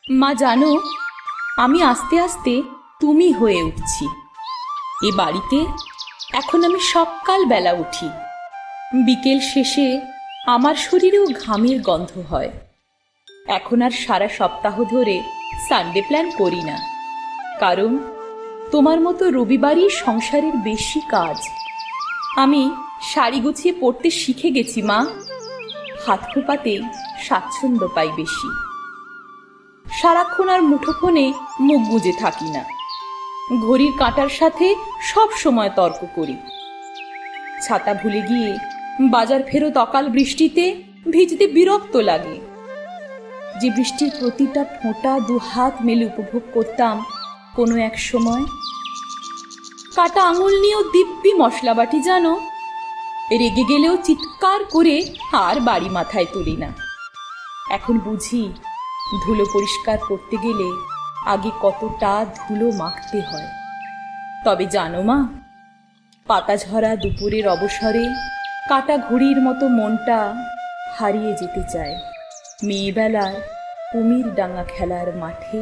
মা জানো, আমি আস্তে আস্তে তুমি হয়ে উঠছি। এ বাড়িতে এখন আমি সকাল বেলা উঠি, বিকেল শেষে আমার শরীরেও ঘামের গন্ধ হয়। এখন আর সারা সপ্তাহ ধরে সানডে প্ল্যান করি না, কারণ তোমার মতো রবিবারই সংসারের বেশি কাজ। আমি শাড়ি গুছিয়ে পড়তে শিখে গেছি মা, হাত খোপাতে স্বাচ্ছন্দ্য পাই বেশি। সারাক্ষণ আর মুঠোফোনে মুখ গুজে থাকি না, ঘড়ির কাঁটার সাথে সব সময় তর্ক করি। ছাতা ভুলে গিয়ে বাজার ফেরত অকাল বৃষ্টিতে ভিজতে বিরক্ত লাগে। যে বৃষ্টির প্রতিটা ফোঁটা দু হাত মেলে উপভোগ করতাম কোনো এক সময়। কাটা আঙুল নিয়েও দিব্যি মশলা বাটি জানো, রেগে গেলেও চিৎকার করে আর বাড়ি মাথায় তুলি না। এখন বুঝি ধুলো পরিষ্কার করতে গেলে আগে কতটা ধুলো মাখতে হয়। তবে জানো মা, পাতা ঝরা দুপুরের অবসরে কাটা ঘড়ির মতো মনটা হারিয়ে যেতে চায় মেয়েবেলার কুমির ডাঙা খেলার মাঠে।